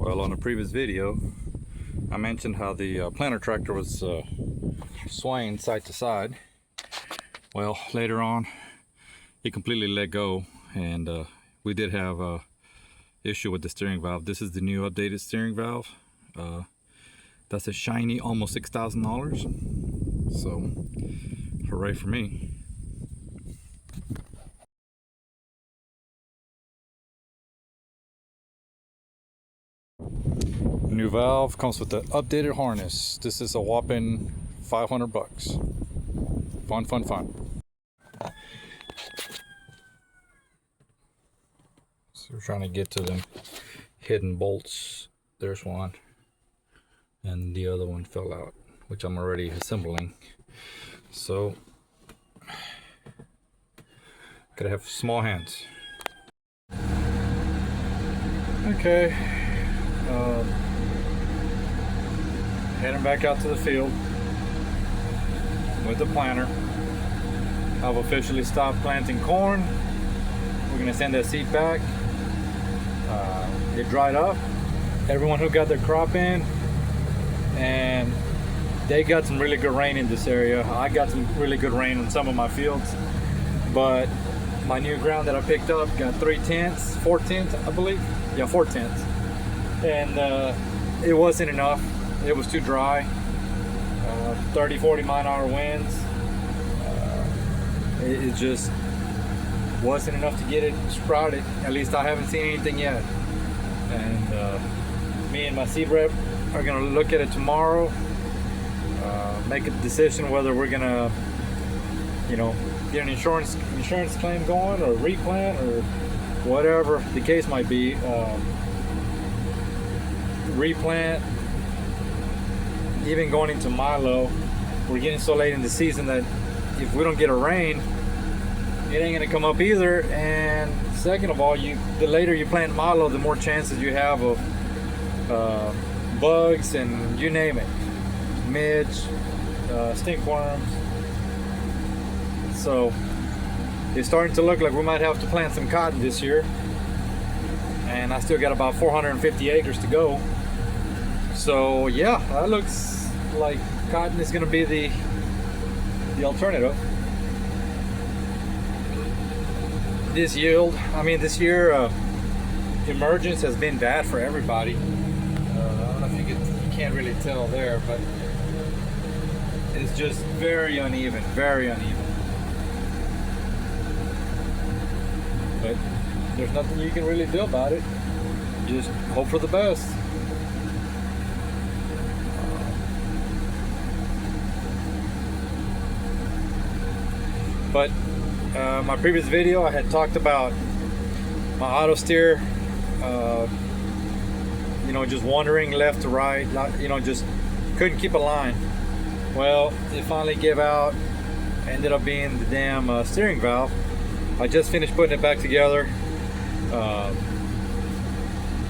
Well, on a previous video, I mentioned how the planter tractor was swaying side to side. Well, later on, it completely let go, and we did have a issue with the steering valve. This is the new updated steering valve. That's a shiny, almost $6,000. So, hooray for me. New valve comes with the updated harness. This is a whopping 500 bucks. Fun, fun, fun. So we're trying to get to them hidden bolts. There's one, and the other one fell out, which I'm already assembling. So gotta have small hands. Okay. Heading back out to the field with the planter. I've officially stopped planting corn. We're gonna send that seed back. It dried up. Everyone who got their crop in, and they got some really good rain in this area. I got some really good rain on some of my fields, but my new ground that I picked up got 4/10, I believe. Yeah, 4/10, and it wasn't enough. It was too dry. 30-40 mile-an-hour winds. It just wasn't enough to get it sprouted. At least I haven't seen anything yet. And me and my seed rep are gonna look at it tomorrow. Make a decision whether we're gonna, get an insurance claim going, or replant, or whatever the case might be. Replant. Even going into Milo, we're getting so late in the season that if we don't get a rain, it ain't gonna come up either. And second of all, the later you plant Milo, the more chances you have of bugs and you name it, midge, stinkworms. So it's starting to look like we might have to plant some cotton this year, and I still got about 450 acres to go. So yeah, that looks like cotton is going to be the alternative. This year, emergence has been bad for everybody. I don't know if you can't really tell there, but it's just very uneven, very uneven. But there's nothing you can really do about it. Just hope for the best. But my previous video, I had talked about my auto steer, just wandering left to right, just couldn't keep a line. Well, it finally gave out. Ended up being the damn steering valve. I just finished putting it back together.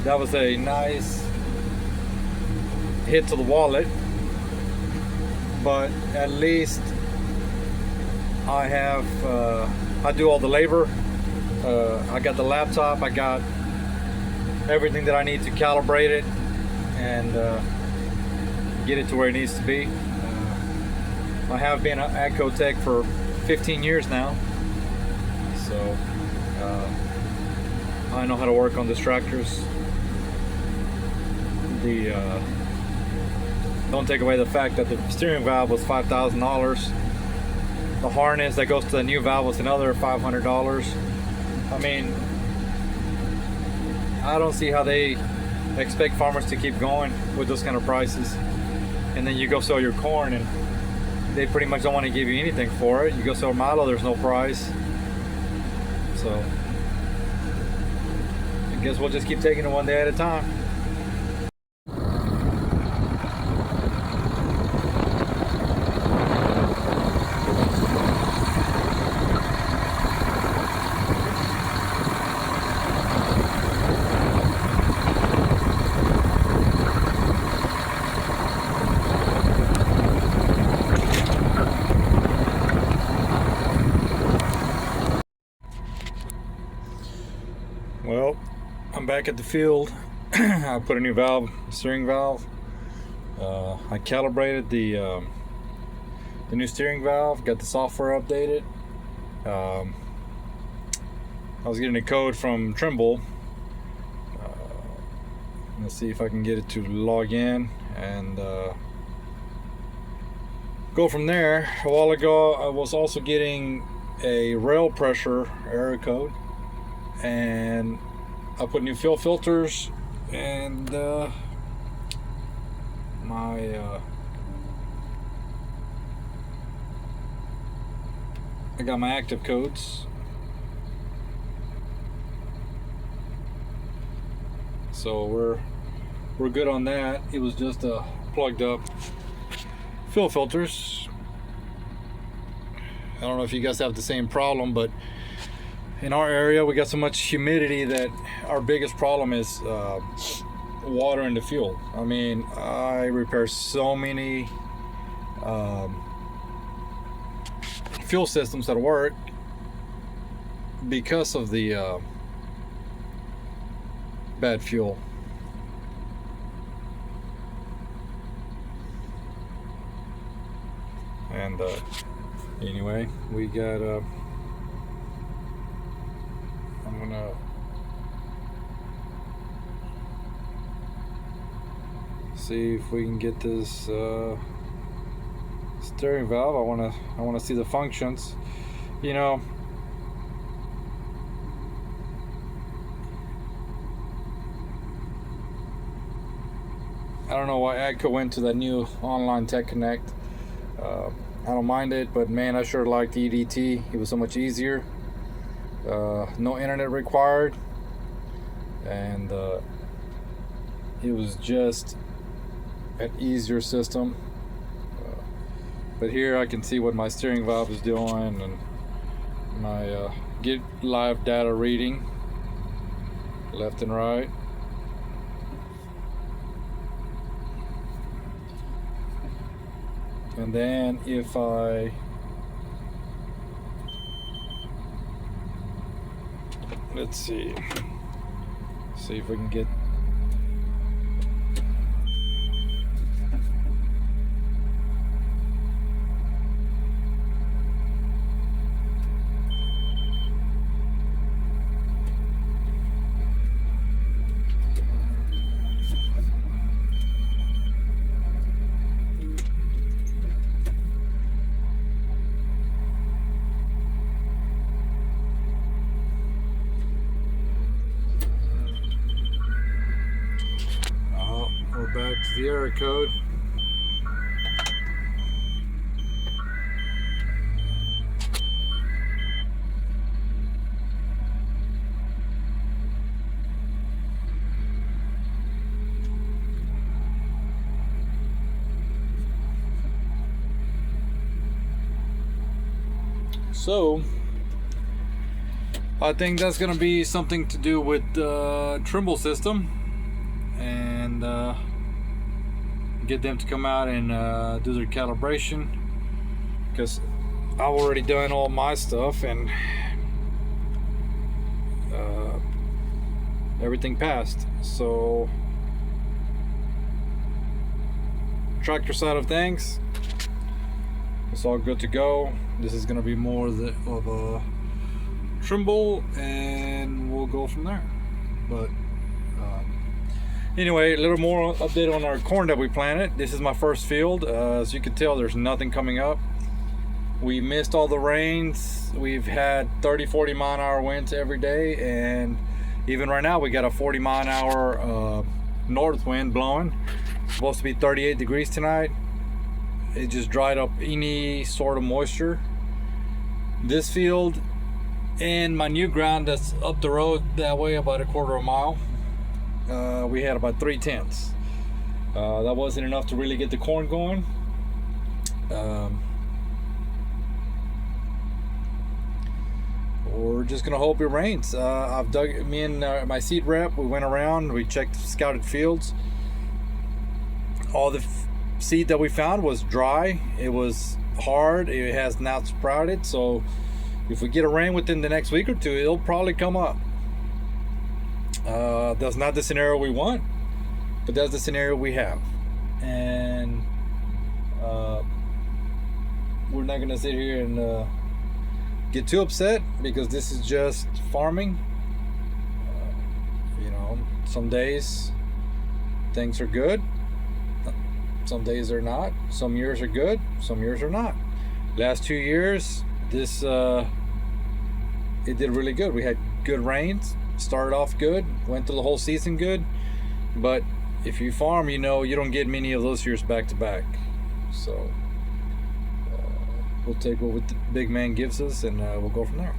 That was a nice hit to the wallet, but at least I do all the labor. I got the laptop, I got everything that I need to calibrate it and get it to where it needs to be. I have been an AGCO tech for 15 years now, so I know how to work on these tractors. Don't take away the fact that the steering valve was $5,000. The harness that goes to the new valve was another $500. I mean, I don't see how they expect farmers to keep going with those kind of prices. And then you go sell your corn and they pretty much don't want to give you anything for it. You go sell Milo, there's no price. So I guess we'll just keep taking it one day at a time. Well, I'm back at the field. I put a new valve, steering valve. I calibrated the new steering valve, got the software updated. I was getting a code from Trimble. Let's see if I can get it to log in and go from there. A while ago I was also getting a rail pressure error code, and I put new fuel filters, and I got my active codes. So we're good on that. It was just plugged up fuel filters. I don't know if you guys have the same problem, but in our area we got so much humidity that our biggest problem is water in the fuel. I mean, I repair so many fuel systems that work because of the bad fuel. And anyway, we got I'm gonna see if we can get this steering valve. I wanna see the functions. You know, I don't know why AGCO went to that new online Tech Connect. I don't mind it, but man, I sure liked EDT. It was so much easier. No internet required, and it was just an easier system. But here I can see what my steering valve is doing, and my get live data reading left and right. And then if let's see if we can get back to the error code. So I think that's gonna be something to do with the Trimble system, and get them to come out and do their calibration, because I've already done all my stuff and everything passed. So tractor side of things, it's all good to go. This is going to be more of a Trimble, and we'll go from there. But anyway, a little more update on our corn that we planted. This is my first field. As you can tell, there's nothing coming up. We missed all the rains. We've had 30-40 mile an hour winds every day, and even right now we got a 40 mile an hour north wind blowing. It's supposed to be 38 degrees tonight. It just dried up any sort of moisture. This field and my new ground that's up the road that way about a quarter of a mile, we had about 3/10. That wasn't enough to really get the corn going. We're just gonna hope it rains. I've dug, me and my seed rep, we went around, we checked scouted fields. All the seed that we found was dry. It was hard. It has not sprouted. So if we get a rain within the next week or two, it'll probably come up. That's not the scenario we want, but that's the scenario we have. And we're not gonna sit here and get too upset, because this is just farming. You know, some days things are good, some days they're not. Some years are good, some years are not. Last 2 years, this it did really good. We had good rains, started off good, went through the whole season good. But if you farm, you know you don't get many of those years back to back. So we'll take what the big man gives us, and we'll go from there.